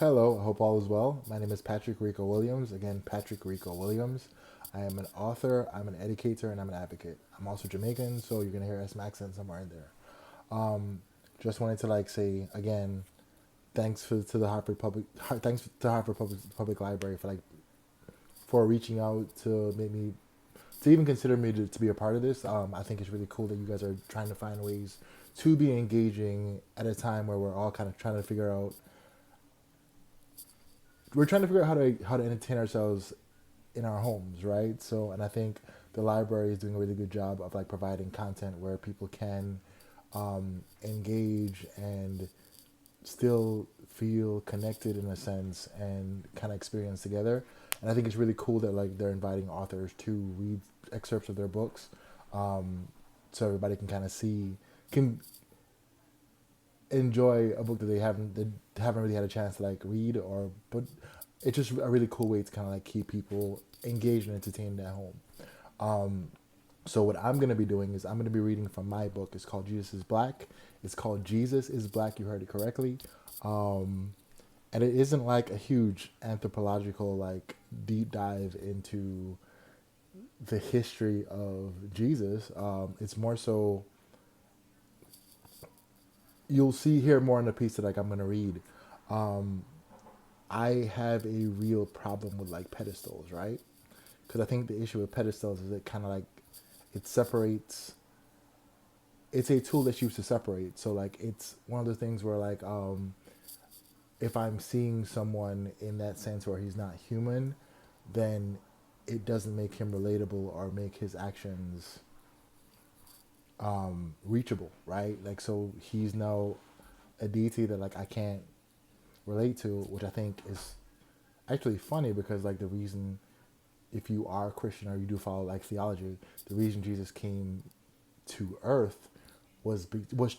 Hello, I hope all is well. My name is Patrick Rico Williams. Again, Patrick Rico Williams. I am an author, I'm an educator, and I'm an advocate. I'm also Jamaican, so you're gonna hear some accent somewhere in there. Um, just wanted to say again, to the thanks to Hartford Public Library for reaching out to make me to even consider me to be a part of this. I think it's really cool that you guys are trying to find ways to be engaging at a time where we're all kind of trying to figure out how to entertain ourselves in our homes, right? So, and I think the library is doing a really good job of providing content where people can engage and still feel connected in a sense and kind of experience together. And I think it's really cool that they're inviting authors to read excerpts of their books, so everybody can kind of see can enjoy a book that they haven't really had a chance to read, or but it's just a really cool way to kind of keep people engaged and entertained at home. So what I'm going to be doing is I'm going to be reading from my book. It's called Jesus is Black. It's called Jesus is Black. You heard it correctly. And it isn't a huge anthropological deep dive into the history of Jesus. It's more so you'll see here more in the piece that I'm going to read. I have a real problem with pedestals, right? Because I think the issue with pedestals is it kind of it separates. It's a tool that's used to separate. So it's one of the things where if I'm seeing someone in that sense where he's not human, then it doesn't make him relatable or make his actions reachable, right? So he's now a deity that I can't relate to, which I think is actually funny because the reason, if you are a Christian or you do follow theology, the reason Jesus came to earth was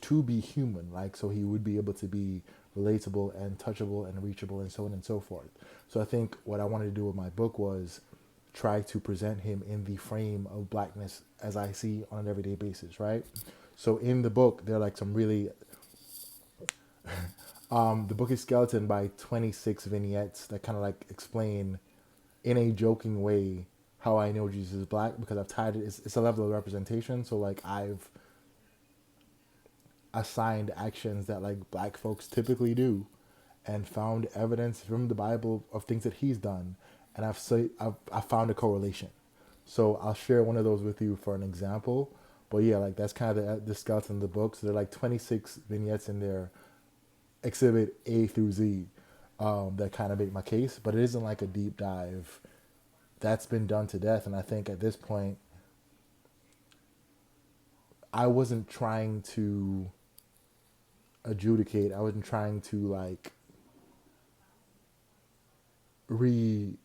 to be human, so he would be able to be relatable and touchable and reachable and so on and so forth. So I think what I wanted to do with my book was try to present him in the frame of blackness as I see on an everyday basis, right? So in the book, there are some really the book is skeleton by 26 vignettes that kind of explain in a joking way how I know Jesus is black, because I've tied it's a level of representation. So I've assigned actions that black folks typically do and found evidence from the Bible of things that he's done, and I've found a correlation. So I'll share one of those with you for an example. But yeah, that's kind of the skeleton of the book. So there are 26 vignettes in there, exhibit A through Z, that kind of make my case, but it isn't a deep dive. That's been done to death, and I think at this point, I wasn't trying to adjudicate. I wasn't trying to relive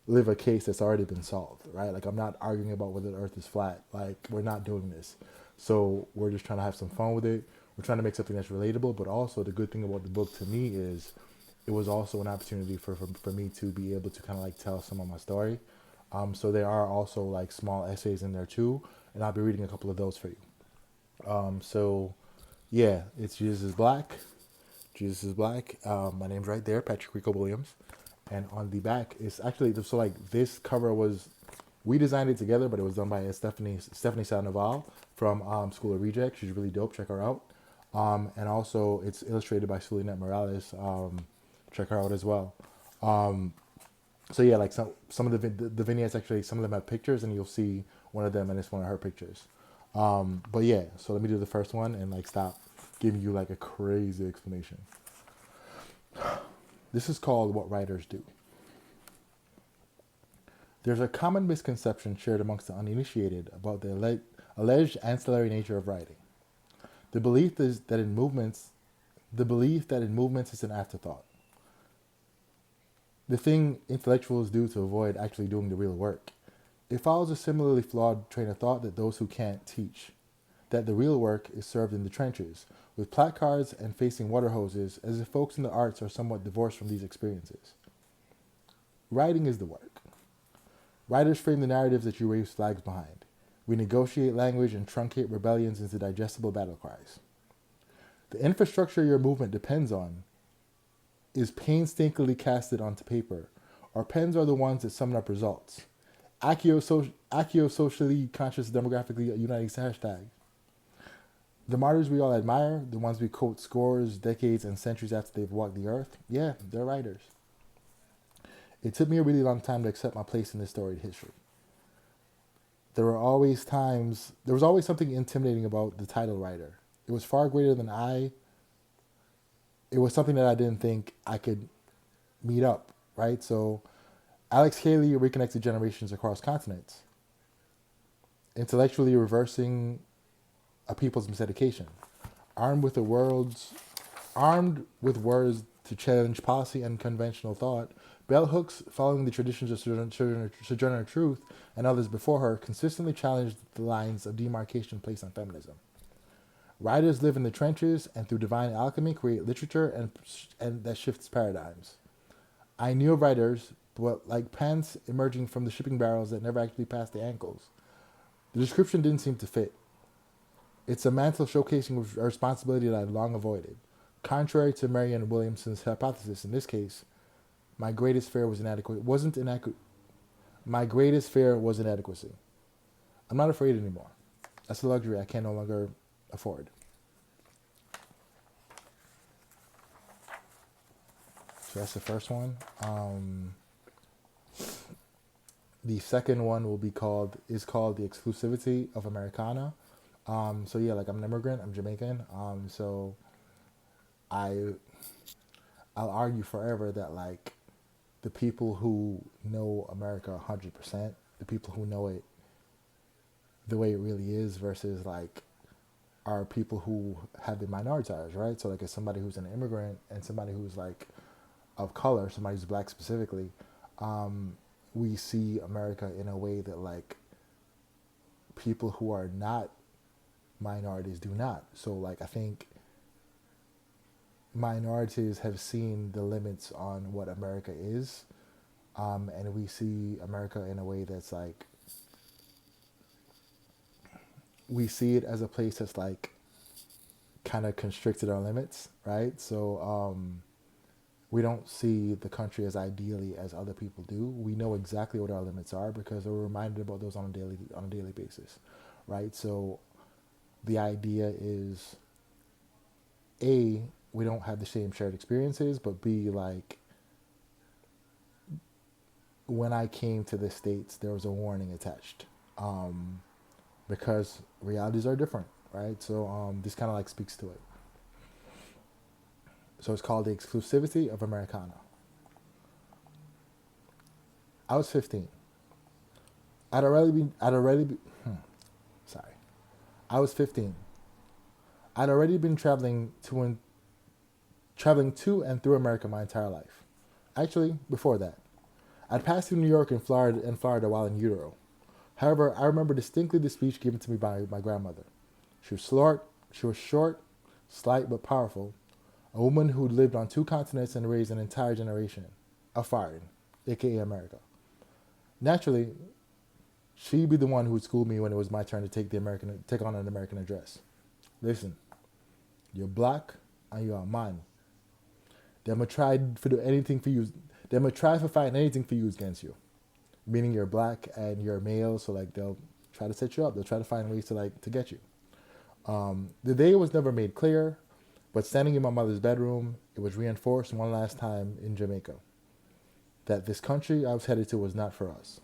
a case that's already been solved, right? I'm not arguing about whether the earth is flat. We're not doing this. So we're just trying to have some fun with it. We're trying to make something that's relatable, but also the good thing about the book to me is it was also an opportunity for me to be able to kind of tell some of my story. So there are also small essays in there too, and I'll be reading a couple of those for you. So yeah, it's Jesus is Black. Jesus is Black. My name's right there, Patrick Rico Williams. And on the back, it's actually, so this cover was, we designed it together, but it was done by Stephanie Sandoval from School of Reject. She's really dope. Check her out. And also, it's illustrated by Sulinette Morales. Check her out as well. So yeah, some of the vignettes, actually, some of them have pictures, and you'll see one of them, and it's one of her pictures. But yeah, so let me do the first one and stop giving you a crazy explanation. This is called What Writers Do. There's a common misconception shared amongst the uninitiated about the alleged ancillary nature of writing. The belief that in movements is an afterthought. The thing intellectuals do to avoid actually doing the real work. It follows a similarly flawed train of thought that those who can't teach, that the real work is served in the trenches, with placards and facing water hoses, as if folks in the arts are somewhat divorced from these experiences. Writing is the work. Writers frame the narratives that you raise flags behind. We negotiate language and truncate rebellions into digestible battle cries. The infrastructure your movement depends on is painstakingly casted onto paper. Our pens are the ones that sum up results. Socially conscious, demographically uniting hashtag. The martyrs we all admire, the ones we quote scores, decades, and centuries after they've walked the earth, yeah, they're writers. It took me a really long time to accept my place in this storied history. There was always something intimidating about the title writer. It was far greater than it was something that I didn't think I could meet up, right? So Alex Haley reconnected generations across continents, intellectually reversing a people's miseducation, armed with the world's armed with words to challenge policy and conventional thought. Bell Hooks, following the traditions of Sojourner Truth and others before her, consistently challenged the lines of demarcation placed on feminism. Writers live in the trenches and through divine alchemy create literature and that shifts paradigms. I knew of writers, but like pants emerging from the shipping barrels that never actually passed the ankles. The description didn't seem to fit. It's a mantle showcasing a responsibility that I'd long avoided. Contrary to Marianne Williamson's hypothesis, in this case, my greatest fear was My greatest fear was inadequacy. I'm not afraid anymore. That's a luxury I can no longer afford. So that's the first one. The second one is called The Exclusivity of Americana. So yeah, like I'm an immigrant, I'm Jamaican. So I'll argue forever that like the people who know America 100%, the people who know it the way it really is versus like are people who have been minoritized, right? So like as somebody who's an immigrant and somebody who's like of color, somebody who's black specifically, we see America in a way that like people who are not minorities do not. So like I think minorities have seen the limits on what America is, and we see America in a way that's like we see it as a place that's like kind of constricted our limits, right? So we don't see the country as ideally as other people do. We know exactly what our limits are because we're reminded about those on a daily basis, right? So the idea is A, we don't have the same shared experiences, but B, like when I came to the States, there was a warning attached, because realities are different, right? So this kind of like speaks to it. So it's called The Exclusivity of Americana. I was 15. Sorry. I was 15. I'd already been traveling to and through America my entire life. Actually, before that. I'd passed through New York and Florida while in utero. However, I remember distinctly the speech given to me by my grandmother. She was short, slight but powerful, a woman who lived on 2 continents and raised an entire generation of foreign, aka America. Naturally, she'd be the one who would school me when it was my turn to take on an American address. Listen, you're black and you're a man. Them a try for do anything for you. Them a try for fighting anything for you against you. Meaning you're black and you're male, so like they'll try to set you up. They'll try to find ways to get you. The day was never made clear, but standing in my mother's bedroom, it was reinforced one last time in Jamaica that this country I was headed to was not for us.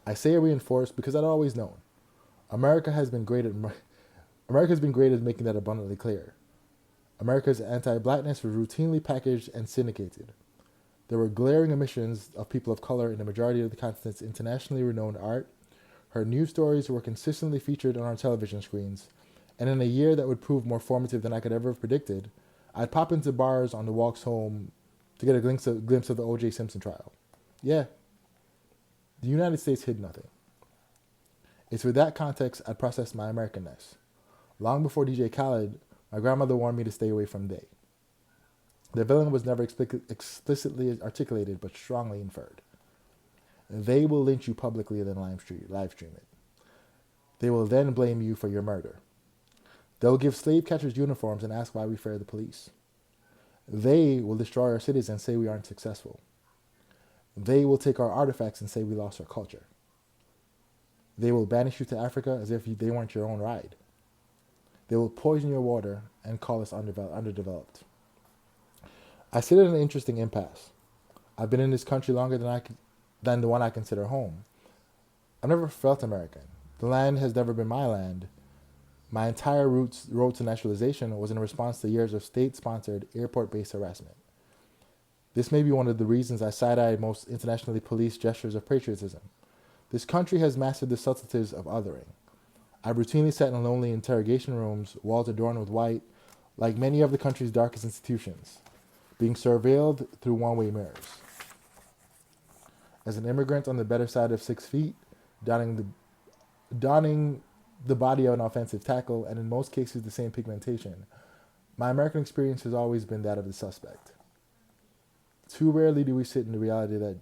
I say reinforced because I'd always known. America has been great at making that abundantly clear. America's anti-blackness was routinely packaged and syndicated. There were glaring omissions of people of color in the majority of the continent's internationally renowned art. Her news stories were consistently featured on our television screens, and in a year that would prove more formative than I could ever have predicted, I'd pop into bars on the walks home to get a glimpse of the O.J. Simpson trial. Yeah, the United States hid nothing. It's with that context I'd processed my Americanness. Long before DJ Khaled, my grandmother warned me to stay away from they. The villain was never explicitly articulated, but strongly inferred. They will lynch you publicly and then live stream it. They will then blame you for your murder. They'll give slave catchers uniforms and ask why we fear the police. They will destroy our cities and say we aren't successful. They will take our artifacts and say we lost our culture. They will banish you to Africa as if they weren't your own ride. They will poison your water and call us underdeveloped. I sit at an interesting impasse. I've been in this country longer than the one I consider home. I've never felt American. The land has never been my land. My entire road to naturalization was in response to years of state-sponsored, airport-based harassment. This may be one of the reasons I side-eye most internationally policed gestures of patriotism. This country has mastered the subtleties of othering. I've routinely sat in lonely interrogation rooms, walls adorned with white, like many of the country's darkest institutions, being surveilled through one-way mirrors. As an immigrant on the better side of 6 feet, donning the body of an offensive tackle, and in most cases the same pigmentation, my American experience has always been that of the suspect. Too rarely do we sit with the reality that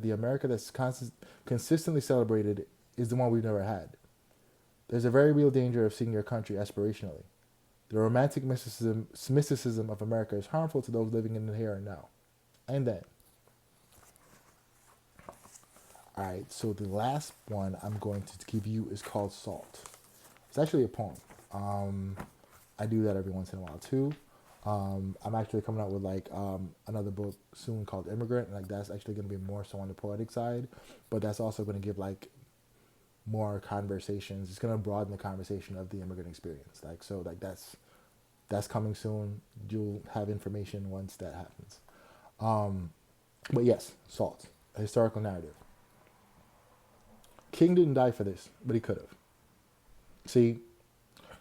the America that's consistently celebrated is the one we've never had. There's a very real danger of seeing your country aspirationally. The romantic mysticism of America is harmful to those living in the here and now. And then. Alright, so the last one I'm going to give you is called Salt. It's actually a poem. I do that every once in a while too. I'm actually coming out with another book soon called Immigrant, and that's actually going to be more so on the poetic side, but that's also going to give more conversations. It's going to broaden the conversation of the immigrant experience. That's coming soon. You'll have information once that happens. But yes, Salt, a historical narrative. King didn't die for this, but he could have. See,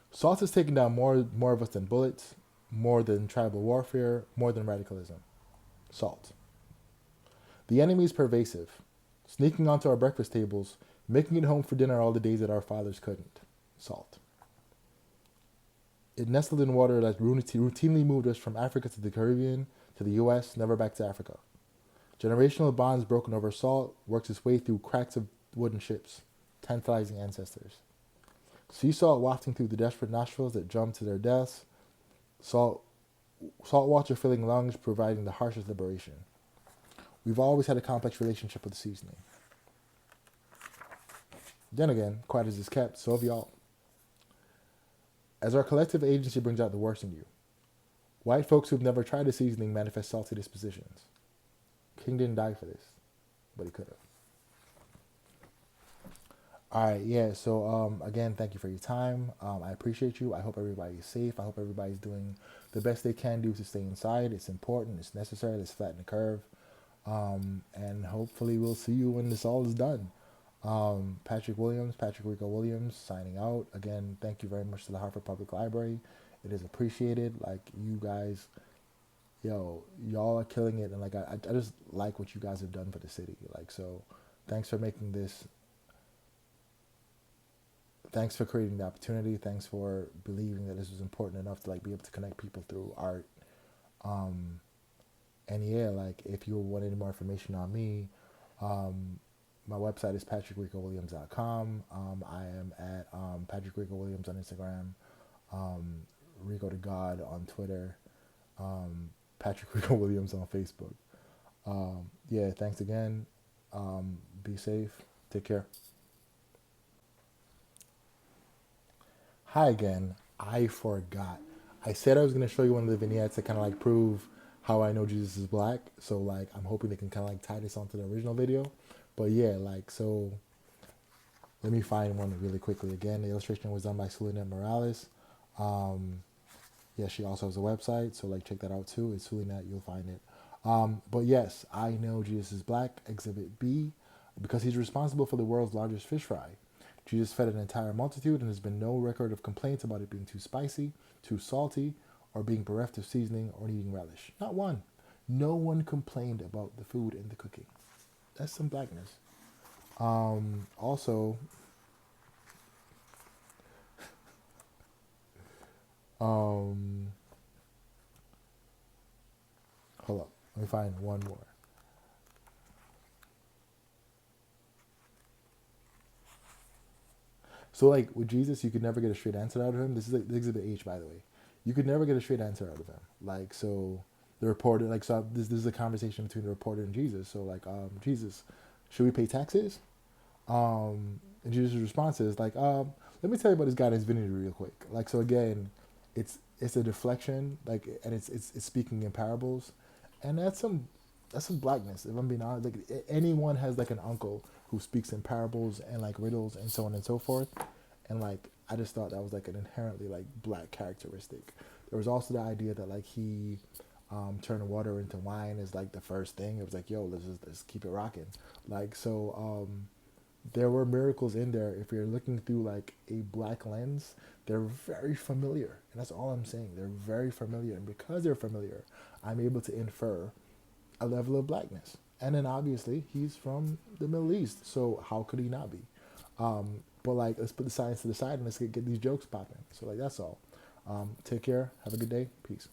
Salt has taken down more of us than bullets, more than tribal warfare, more than radicalism. Salt. The enemy is pervasive, sneaking onto our breakfast tables, making it home for dinner all the days that our fathers couldn't. Salt. It nestled in water that routinely moved us from Africa to the Caribbean, to the US, never back to Africa. Generational bonds broken over salt works its way through cracks of wooden ships, tantalizing ancestors. Sea salt wafting through the desperate nostrils that jump to their deaths, salt water filling lungs, providing the harshest liberation. We've always had a complex relationship with the seasoning. Then again, quiet as it's kept, so have y'all. As our collective agency brings out the worst in you, white folks who've never tried the seasoning manifest salty dispositions. King didn't die for this, but he could have. Alright, yeah, so again, thank you for your time. I appreciate you. I hope everybody's safe. I hope everybody's doing the best they can do to stay inside. It's important, it's necessary, let's flatten the curve. And hopefully we'll see you when this all is done. Patrick Rico Williams, signing out. Again, thank you very much to the Hartford Public Library. It is appreciated. You guys, y'all are killing it. And I just like what you guys have done for the city. So thanks for making this. Thanks for creating the opportunity. Thanks for believing that this was important enough to be able to connect people through art. And yeah, if you want any more information on me, my website is patrickricowilliams.com. I am at Patrick Rico Williams on Instagram, Rico to God on Twitter, Patrick Rico Williams on Facebook. Yeah, thanks again. Be safe. Take care. Hi again. I forgot. I said I was going to show you one of the vignettes to kind of prove how I know Jesus is black. So I'm hoping they can kind of tie this onto the original video. But yeah, so let me find one really quickly. Again, the illustration was done by Sulinet Morales. Yeah, she also has a website, so check that out too. It's Sulinet, you'll find it. But yes, I know Jesus is black, Exhibit B, because he's responsible for the world's largest fish fry. Jesus fed an entire multitude, and there's been no record of complaints about it being too spicy, too salty, or being bereft of seasoning or needing relish. Not one. No one complained about the food and the cooking. That's some blackness. Also, hold up. Let me find one more. So like with Jesus, you could never get a straight answer out of him. This is like Exhibit H, by the way. You could never get a straight answer out of him. Like so, the reporter like so this is a conversation between the reporter and Jesus. So like Jesus, should we pay taxes? And Jesus' response is like let me tell you about this guy named Vinny real quick. Like so again, it's a deflection like and it's speaking in parables, and that's some blackness. If I'm being honest, like anyone has like an uncle who speaks in parables and like riddles and so on and so forth, and like I just thought that was like an inherently like black characteristic. There was also the idea that like he turned water into wine is like the first thing. It was like yo, let's keep it rocking. Like so, there were miracles in there. If you're looking through like a black lens, they're very familiar, and that's all I'm saying. They're very familiar, and because they're familiar, I'm able to infer a level of blackness. And then obviously he's from the Middle East, so how could he not be? But like, let's put the science to the side and let's get these jokes popping. So like, that's all. Take care. Have a good day. Peace.